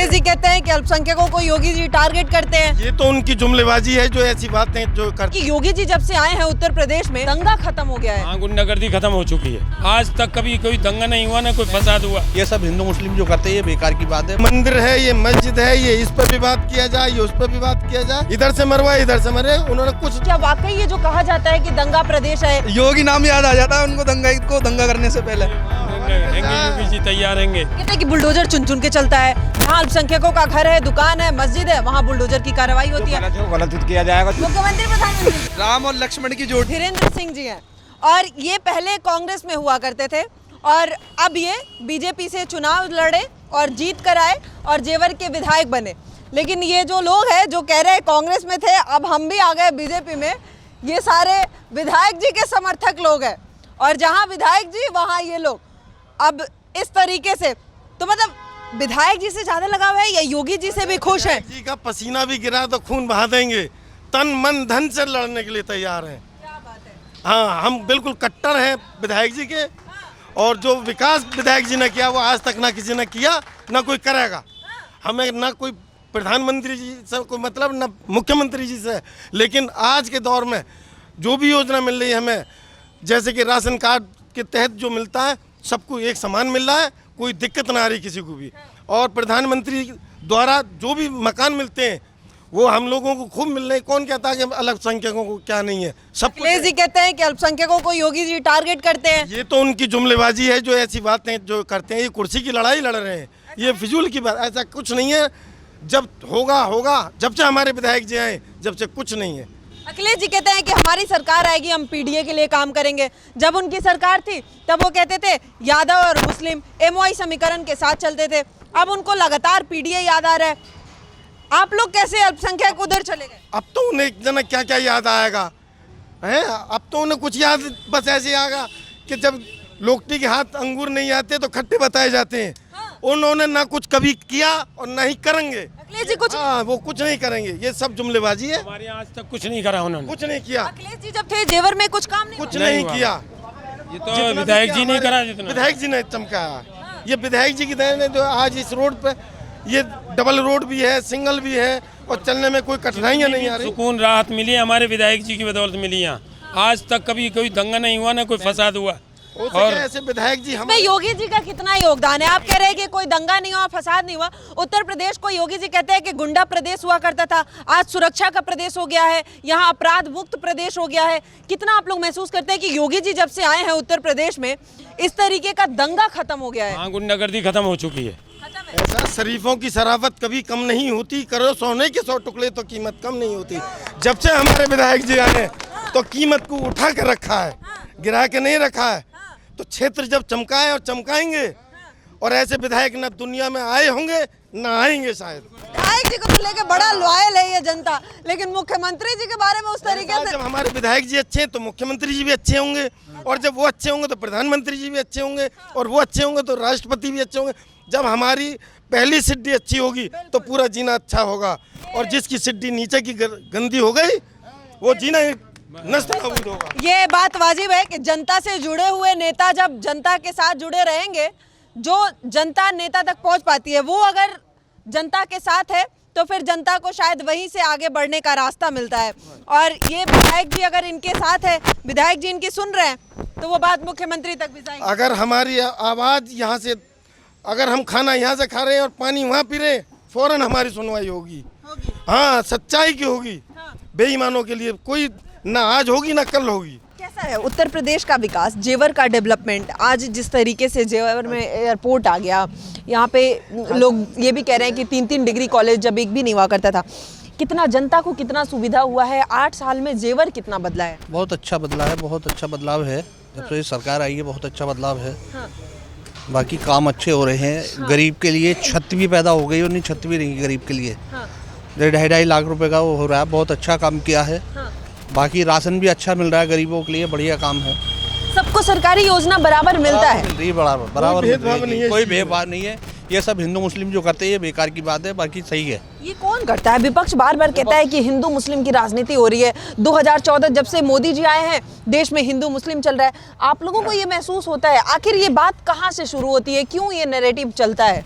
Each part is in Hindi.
अखिलेश जी कहते हैं कि अल्पसंख्यकों को योगी जी टारगेट करते हैं। ये तो उनकी जुमलेबाजी है, जो ऐसी बातें जो करते कि योगी जी जब से आए हैं उत्तर प्रदेश में दंगा खत्म हो गया है। हाँ, गुंडागर्दी खत्म हो चुकी है। आज तक कभी कोई दंगा नहीं हुआ, ना कोई फसाद हुआ। ये सब हिंदू मुस्लिम जो करते हैं ये बेकार की बात है। मंदिर है, ये मस्जिद है, ये इस पर भी बात किया जाए, ये उस पर भी बात किया जाए, इधर से मरवा इधर से मरे, उन्होंने कुछ। क्या वाकई ये जो कहा जाता है कि दंगा प्रदेश है, योगी नाम याद आ जाता है उनको दंगा करने से पहले। योगी जी तैयार रहेंगे। कहते हैं कि बुलडोजर चुन चुन के चलता है। जहाँ अल्पसंख्यकों का घर है, दुकान है, मस्जिद है, वहाँ बुलडोजर की कार्रवाई होती है। गलत किया जाएगा। मुख्यमंत्री प्रधानमंत्री राम और लक्ष्मण की जोड़ी धीरेन्द्र सिंह जी हैं और ये पहले कांग्रेस में हुआ करते थे और अब ये बीजेपी से चुनाव लड़े और जीत कर आए और जेवर के विधायक बने। लेकिन ये जो लोग हैं जो कह रहे हैं कांग्रेस में थे, अब हम भी आ गए बीजेपी में, ये सारे विधायक जी के समर्थक लोग हैं और जहाँ विधायक जी वहाँ ये लोग। अब इस तरीके से तो मतलब विधायक जी से ज्यादा लगाव है या योगी जी से भी खुश है? जी का पसीना भी गिरा तो खून बहा देंगे, तन मन धन से लड़ने के लिए तैयार हैं। क्या बात है। हाँ, हम बिल्कुल कट्टर हैं विधायक जी के, और जो विकास विधायक जी ने किया वो आज तक ना किसी ने किया, ना कोई करेगा। हमें ना कोई प्रधानमंत्री जी से कोई मतलब, ना मुख्यमंत्री जी से। लेकिन आज के दौर में जो भी योजना मिल रही है हमें, जैसे कि राशन कार्ड के तहत जो मिलता है सबको एक समान मिल रहा है, कोई दिक्कत ना आ रही किसी को भी। और प्रधानमंत्री द्वारा जो भी मकान मिलते हैं वो हम लोगों को खूब मिल रहे हैं। कौन कहता है कि अल्पसंख्यकों को क्या नहीं है? सब अखिलेश जी कहते हैं कि अल्पसंख्यकों को योगी जी टारगेट करते हैं। ये तो उनकी जुमलेबाजी है, जो ऐसी बातें जो करते हैं। ये कुर्सी की लड़ाई लड़ रहे हैं, ये फिजूल की बात। ऐसा कुछ नहीं है, जब होगा। जब से हमारे विधायक जी आए जब से कुछ नहीं है। अखिलेश जी कहते हैं कि हमारी सरकार आएगी, हम पीडीए के लिए काम करेंगे। जब उनकी सरकार थी तब वो कहते थे यादव और मुस्लिम एमओआई समीकरण के साथ चलते थे। अब उनको लगातार पीडीए याद आ रहा है। आप लोग कैसे अल्पसंख्यक उधर चले गए? अब तो उन्हें जना क्या क्या याद आएगा हैं? अब तो उन्हें कुछ याद बस ऐसे आएगा कि जब लोकटी के हाथ अंगूर नहीं आते तो खट्टे बताए जाते हैं। उन्होंने ना कुछ कभी किया और ना ही करेंगे। अखिलेश जी कुछ हाँ, वो कुछ नहीं करेंगे। ये सब जुमलेबाजी है, हमारे यहाँ आज तक कुछ नहीं करा उन्होंने। कुछ नहीं किया। अखिलेश जी जब थे जेवर में कुछ काम नहीं कुछ हुआ? नहीं हुआ। किया। ये तो विधायक जी नहीं करा जितना। विधायक जी ने चमकाया। ये विधायक जी की देन है जो आज इस रोड पे, ये डबल रोड भी है, सिंगल भी है और चलने में कोई कठिनाइयाँ नहीं आ रही। सुकून राहत मिली हमारे विधायक जी की बदौलत मिली यहाँ। आज तक कभी कोई दंगा नहीं हुआ, ना कोई फसाद हुआ। और ऐसे विधायक जी इसमें योगी जी का कितना योगदान है? आप कह रहे हैं कि कोई दंगा नहीं हुआ, फसाद नहीं हुआ। उत्तर प्रदेश को योगी जी कहते हैं कि गुंडा प्रदेश हुआ करता था, आज सुरक्षा का प्रदेश हो गया है, यहाँ अपराध मुक्त प्रदेश हो गया है। कितना आप लोग महसूस करते हैं कि योगी जी जब से आए हैं उत्तर प्रदेश में इस तरीके का दंगा खत्म हो गया है? हाँ, गुंडागर्दी खत्म हो चुकी है। ऐसा शरीफों की शराफत कभी कम नहीं होती, करो सोने के 100 टुकड़े तो कीमत कम नहीं होती। जब से हमारे विधायक जी आए तो कीमत को उठा कर रखा है, गिरा के नहीं रखा है। तो क्षेत्र जब चमकाए और चमकाएंगे, और ऐसे विधायक न दुनिया में आए होंगे न आएंगे शायद। विधायक जी को तो लेके बड़ा लॉयल है ये जनता, लेकिन मुख्यमंत्री जी के बारे में उस तरीके से। जब हमारे विधायक जी अच्छे हैं तो मुख्यमंत्री जी भी अच्छे होंगे, और जब वो अच्छे होंगे तो प्रधानमंत्री जी भी अच्छे होंगे, और वो अच्छे होंगे तो राष्ट्रपति भी अच्छे होंगे। जब हमारी पहली सिद्धि अच्छी होगी तो पूरा जीना अच्छा होगा, और जिसकी सिद्धि नीचे की गंदी हो गई वो जीना नष्ट नाबूद होगा। ये बात वाजिब है कि जनता से जुड़े हुए नेता जब जनता के साथ जुड़े रहेंगे, जो जनता नेता तक पहुंच पाती है, वो अगर जनता के साथ है तो फिर जनता को शायद वहीं से आगे बढ़ने का रास्ता मिलता है। और ये विधायक जी अगर इनके साथ है, विधायक जी इनकी सुन रहे हैं, तो वो बात मुख्यमंत्री तक भी जाएगी। अगर हमारी आवाज़ यहाँ से, अगर हम खाना यहाँ से खा रहे हैं और पानी वहाँ पी रहे हैं, फौरन हमारी सुनवाई होगी। हाँ, सच्चाई की होगी। बेईमानों के लिए कोई ना आज होगी ना कल होगी। कैसा है उत्तर प्रदेश का विकास, जेवर का डेवलपमेंट? आज जिस तरीके से जेवर में एयरपोर्ट आ गया, यहाँ पे लोग ये भी कह रहे हैं कि 3-3 डिग्री कॉलेज जब एक भी नहीं हुआ करता था। कितना जनता को कितना सुविधा हुआ है? 8 साल में जेवर कितना बदला है? बहुत अच्छा बदला है, बहुत अच्छा बदलाव है। जब से सरकार आई है बहुत अच्छा बदलाव है। बाकी काम अच्छे हो रहे हैं। गरीब के लिए छत भी पैदा हो गई, और नहीं छत भी नहीं गरीब के लिए। 2.5 लाख रुपए का वो हो रहा है, बहुत अच्छा काम किया है। बाकी राशन भी अच्छा मिल रहा है गरीबों के लिए, बढ़िया काम है। सबको सरकारी योजना बराबर मिलता है? मिल रही है, बराबर भेदभाव नहीं है, कोई भेदभाव नहीं है। ये सब हिंदू मुस्लिम जो करते हैं ये बेकार की बात है, बाकी सही है। ये कौन करता है? विपक्ष बार बार कहता है कि हिंदू मुस्लिम की राजनीति हो रही है। 2014 जब से मोदी जी आए हैं, देश में हिंदू मुस्लिम चल रहा है। आप लोगों को ये महसूस होता है? आखिर ये बात कहाँ से शुरू होती है? क्यों ये नैरेटिव चलता है?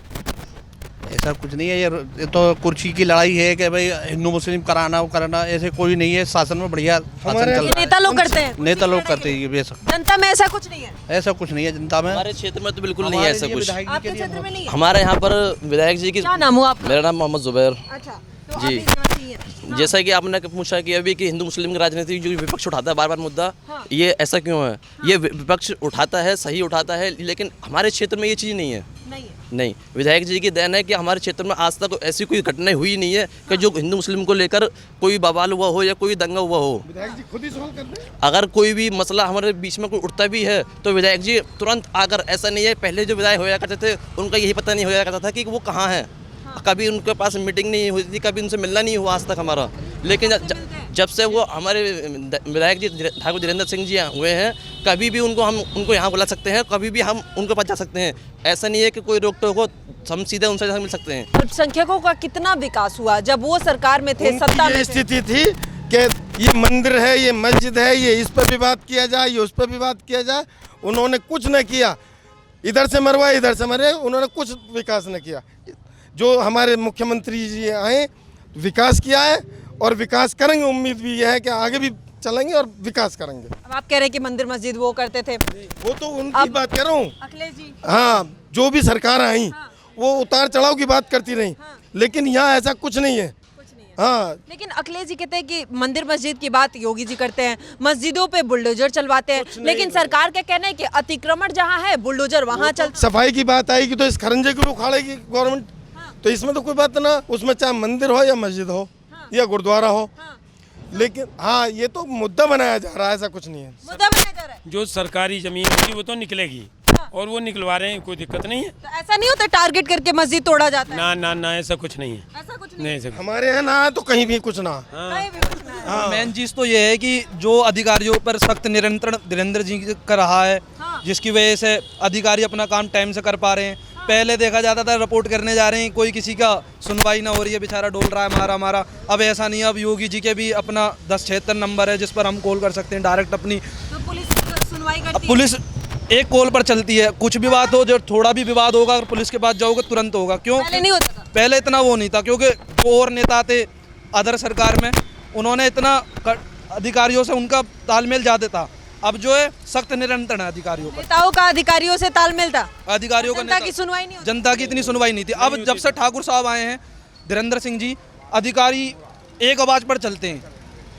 ऐसा कुछ नहीं है, ये तो कुर्सी की लड़ाई है कि भाई हिंदू मुस्लिम कराना वो कराना, ऐसे कोई नहीं है। शासन में बढ़िया शासन चल रहा नेता लोग करते हैं, है, नेता लोग करते हैं, बेशक जनता में ऐसा कुछ नहीं है। ऐसा कुछ नहीं है जनता में। हमारे क्षेत्र में तो बिल्कुल नहीं है ऐसा कुछ। आपके क्षेत्र में नहीं है? हमारे यहाँ पर विधायक जी की, क्या नाम हुआ आपका? मेरा नाम मोहम्मद जुबैर। अच्छा, तो जी। आप भी निवासी हैं। जैसा कि आपने पूछा कि अभी कि हिंदू मुस्लिम की राजनीति जो विपक्ष उठाता है बार बार मुद्दा, ये ऐसा क्यों है? ये विपक्ष उठाता है, सही उठाता है, लेकिन हमारे क्षेत्र में ये चीज़ नहीं है। नहीं है। नहीं, विधायक जी की देन है कि हमारे क्षेत्र में आज तक ऐसी कोई घटना हुई नहीं है कि जो हिंदू मुस्लिम को लेकर कोई बवाल हुआ हो या कोई दंगा हुआ हो। विधायक जी खुद ही सॉल्व कर दें। अगर कोई भी मसला हमारे बीच में कोई उठता भी है तो विधायक जी तुरंत आकर, ऐसा नहीं है पहले जो विधायक होया करते थे उनका यही पता नहीं होया करता था कि वो कहाँ हैं। कभी उनके पास मीटिंग नहीं हुई थी, कभी उनसे मिलना नहीं हुआ आज तक हमारा। लेकिन जब से वो हमारे विधायक जी ठाकुर धीरेन्द्र सिंह जी हुए हैं, कभी भी उनको यहाँ बुला सकते हैं, कभी भी हम उनके पास जा सकते हैं। ऐसा नहीं है कि कोई रोक टोक हो, हम सीधे उनसे मिल सकते हैं। अल्पसंख्यकों का कितना विकास हुआ जब वो सरकार में थे, सत्ता में ये थे? स्थिति थी कि ये मंदिर है, ये मस्जिद है, ये इस पर भी बात किया जाए, ये उस पर भी बात किया जाए। उन्होंने कुछ न किया, इधर से मरवाए इधर से मरे, उन्होंने कुछ विकास न किया। जो हमारे मुख्यमंत्री जी आए, विकास किया है और विकास करेंगे। उम्मीद भी यह है कि आगे भी चलेंगे और विकास करेंगे। अब आप कह रहे हैं कि मंदिर मस्जिद वो करते थे, वो तो उनकी बात कर रहा हूँ। अखिलेश जी। हाँ, जो भी सरकार आई वो उतार चढ़ाव की बात करती रही, लेकिन यहाँ ऐसा कुछ नहीं है। हाँ, लेकिन अखिलेश जी कहते हैं कि मंदिर मस्जिद की बात योगी जी करते हैं, मस्जिदों पे बुलडोजर चलवाते हैं, लेकिन सरकार का कहना है कि अतिक्रमण जहाँ है बुलडोजर वहाँ चल। सफाई की बात आएगी तो इस खरंजे को भी उखाड़ेगी गवर्नमेंट। तो इसमें तो कोई बात ना, उसमें चाहे मंदिर हो या मस्जिद हो या गुरुद्वारा हो। लेकिन हाँ, ये तो मुद्दा बनाया जा रहा है, ऐसा कुछ नहीं है। मुद्दा बनाया जा रहा है। जो सरकारी जमीन होगी वो तो निकलेगी, और वो निकलवा रहे हैं, कोई दिक्कत नहीं है। तो ऐसा नहीं होता टारगेट करके मस्जिद तोड़ा जाता है? ना ना ना, ऐसा कुछ नहीं है। ऐसा कुछ नहीं, ऐसा कुछ। हमारे यहाँ ना तो कहीं भी कुछ ना। कहीं भी कुछ नहीं है। मेन चीज़ तो ये है कि जो अधिकारियों पर सख्त नियंत्रण धीरेन्द्र जी का रहा है, जिसकी वजह से अधिकारी अपना काम टाइम से कर पा रहे हैं। पहले देखा जाता था रिपोर्ट करने जा रहे हैं, कोई किसी का सुनवाई ना हो रही है, बेचारा डोल रहा है हमारा। अब ऐसा नहीं है, अब योगी जी के भी अपना 1076 नंबर है जिस पर हम कॉल कर सकते हैं डायरेक्ट अपनी। तो पुलिस सुनवाई करती अब पुलिस एक कॉल पर चलती है, कुछ भी बात हो, जो थोड़ा भी विवाद होगा अगर पुलिस के पास जाओगे तुरंत होगा। क्यों? पहले नहीं होता था। पहले इतना वो नहीं था, क्योंकि जो और नेता थे अदर सरकार में, उन्होंने इतना अधिकारियों से उनका तालमेल ज़्यादा था। अब जो है सख्त नियंत्रण है अधिकारियों पर। नेताओं का अधिकारियों से तालमेल था, अधिकारियों का जनता की सुनवाई नहीं होती। जनता की इतनी सुनवाई नहीं थी। अब जब से ठाकुर साहब आए हैं धीरेन्द्र सिंह जी, अधिकारी एक आवाज़ पर चलते हैं,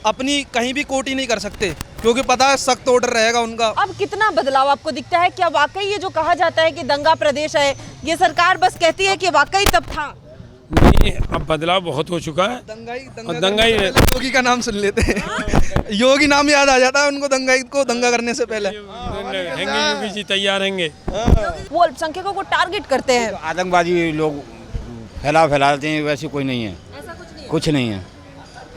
अपनी कहीं भी कोटी नहीं कर सकते, क्योंकि पता है सख्त ऑर्डर रहेगा उनका। अब कितना बदलाव आपको दिखता है? क्या वाकई ये जो कहा जाता है कि दंगा प्रदेश है, ये सरकार बस कहती है कि वाकई तब था? नहीं, अब बदलाव बहुत हो चुका है। दंगाई योगी का नाम सुन लेते हैं, योगी नाम याद आ जाता है उनको दंगाई को, दंगा करने से पहले। रहेंगे, योगी जी तैयार रहेंगे। वो अल्पसंख्यकों को टारगेट करते हैं। आतंकवादी लोग फैलाते हैं, वैसे कोई नहीं है, ऐसा कुछ नहीं है। कुछ नहीं है।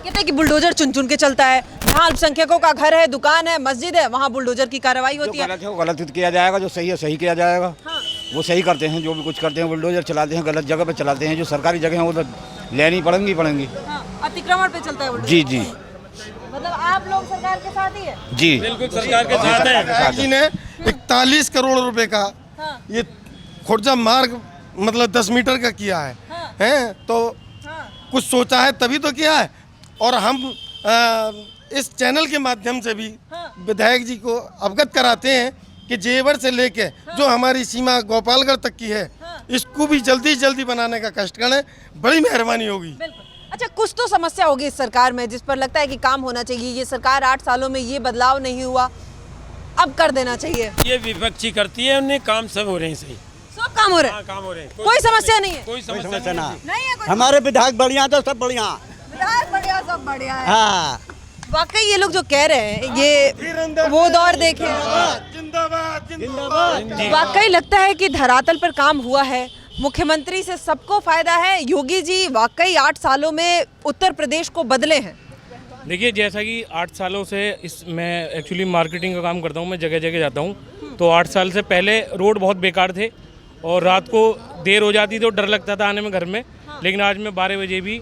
कहते हैं कि बुलडोजर चुन चुन के चलता है, जहाँ अल्पसंख्यकों का घर है, दुकान है, मस्जिद है, वहाँ बुलडोजर की कार्रवाई होती जो है। गलत है वो गलत किया जाएगा, जो सही है सही किया जाएगा। वो सही करते हैं, जो भी कुछ करते हैं बुलडोजर चलाते हैं, गलत जगह पे चलाते हैं। जो सरकारी जगह है वो तो लेनी पड़ेंगी। अतिक्रमण पे चलता है बुलडोजर। जी जी मतलब आप लोग सरकार के साथ ही है? जी, बिल्कुल सरकार के साथ है। विधायक जी ने 41 करोड़ रुपए का ये खुर्जा मार्ग मतलब 10 मीटर का किया है, हैं? तो कुछ सोचा है तभी तो किया है। और हम इस चैनल के माध्यम से भी विधायक जी को अवगत कराते हैं कि जेवर से लेके जो हमारी सीमा गोपालगढ़ तक की है, इसको भी जल्दी जल्दी बनाने का कष्ट करें, बड़ी मेहरबानी होगी। अच्छा, कुछ तो समस्या होगी इस सरकार में जिस पर लगता है कि काम होना चाहिए। ये सरकार 8 सालों में ये बदलाव नहीं हुआ, अब कर देना चाहिए। ये विपक्षी करती है, उन्हें काम सब हो रहे हैं सही, सब काम हो रहे हाँ, हैं, काम हो रहे हैं। कोई समस्या नहीं है। कोई समस्या नहीं। नहीं है कोई? हमारे विधायक बढ़िया तो सब बढ़िया। विधायक बढ़िया, सब बढ़िया है। हाँ, वाकई ये लोग जो कह रहे हैं, ये वो दौर देखे। जिंदाबाद जिंदाबाद। वाकई लगता है कि धरातल पर काम हुआ है, मुख्यमंत्री से सबको फायदा है। योगी जी वाकई 8 सालों में उत्तर प्रदेश को बदले हैं। देखिए, जैसा कि 8 सालों से मैं एक्चुअली मार्केटिंग का काम करता हूँ, मैं जगह जगह जाता हूँ। तो 8 साल से पहले रोड बहुत बेकार थे और रात को देर हो जाती तो डर लगता था आने में घर में। लेकिन आज मैं 12 बजे भी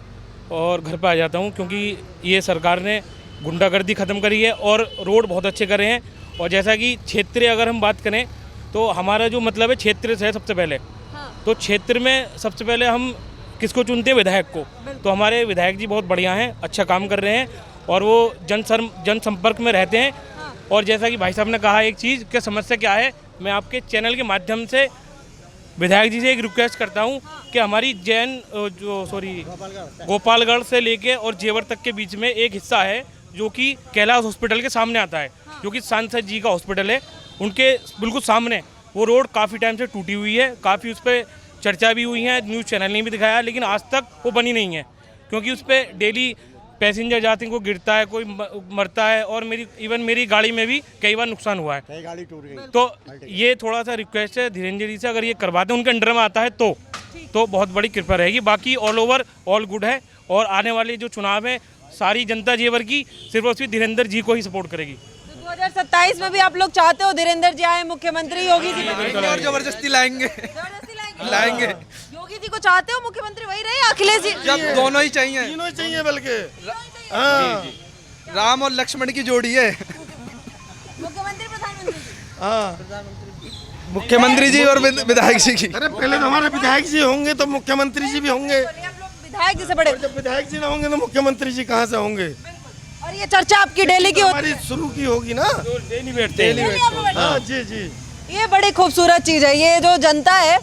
और घर पर आ जाता हूँ, क्योंकि ये सरकार ने गुंडागर्दी ख़त्म करी है और रोड बहुत अच्छे करे हैं। और जैसा कि क्षेत्रीय अगर हम बात करें तो हमारा जो मतलब है क्षेत्र से है सबसे पहले। तो क्षेत्र में सबसे पहले हम किसको चुनते हैं? विधायक को। तो हमारे विधायक जी बहुत बढ़िया हैं, अच्छा काम कर रहे हैं और वो जनसंपर्क में रहते हैं। और जैसा कि भाई साहब ने कहा एक चीज़ कि समस्या क्या है, मैं आपके चैनल के माध्यम से विधायक जी से एक रिक्वेस्ट करता हूं कि हमारी गोपालगढ़ से लेके और जेवर तक के बीच में एक हिस्सा है जो कि कैलाश हॉस्पिटल के सामने आता है, जो कि सांसद जी का हॉस्पिटल है, उनके बिल्कुल सामने वो रोड काफ़ी टाइम से टूटी हुई है। काफ़ी उस पर चर्चा भी हुई है, न्यूज़ चैनल ने भी दिखाया, लेकिन आज तक वो बनी नहीं है क्योंकि उस पर डेली पैसेंजर जाते हैं, कोई गिरता है, कोई मरता है और मेरी गाड़ी में भी कई बार नुकसान हुआ है। कई गाड़ी टूट गई। तो ये थोड़ा सा रिक्वेस्ट है धीरेन्द्र जी से, अगर ये करवाते हैं उनके अंडर में आता है तो बहुत बड़ी कृपा रहेगी। बाकी ऑल ओवर ऑल गुड है और आने वाले जो चुनाव है सारी जनता जेवर की सिर्फ और सिर्फ धीरेन्द्र जी को ही सपोर्ट करेगी। 2027 में भी आप लोग चाहते हो धीरेन्द्र जी आए मुख्यमंत्री, योगी जी और जबरदस्ती लाएंगे। योगी जी को चाहते हो मुख्यमंत्री वही रहे अखिलेश जी? जब दोनों ही चाहिए, तीनों ही चाहिए बल्कि राम और लक्ष्मण की जोड़ी है। मुख्यमंत्री प्रधानमंत्री मुख्यमंत्री जी और विधायक जी की। अरे पहले तो हमारे विधायक जी होंगे तो मुख्यमंत्री जी भी होंगे, विधायक जी से बड़े। जब विधायक जी ना होंगे तो मुख्यमंत्री जी कहाँ से होंगे? और ये चर्चा आपकी डेली की हमारी शुरू की होगी ना, डेली बैठते हैं। हाँ जी जी। ये बड़ी खूबसूरत चीज़ है, ये जो जनता है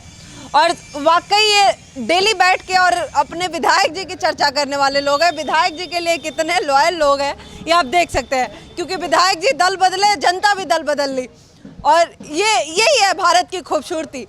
और वाकई ये डेली बैठ के और अपने विधायक जी की चर्चा करने वाले लोग हैं। विधायक जी के लिए कितने लॉयल लोग हैं ये आप देख सकते हैं, क्योंकि विधायक जी दल बदले, जनता भी दल बदल ली और यही है भारत की खूबसूरती।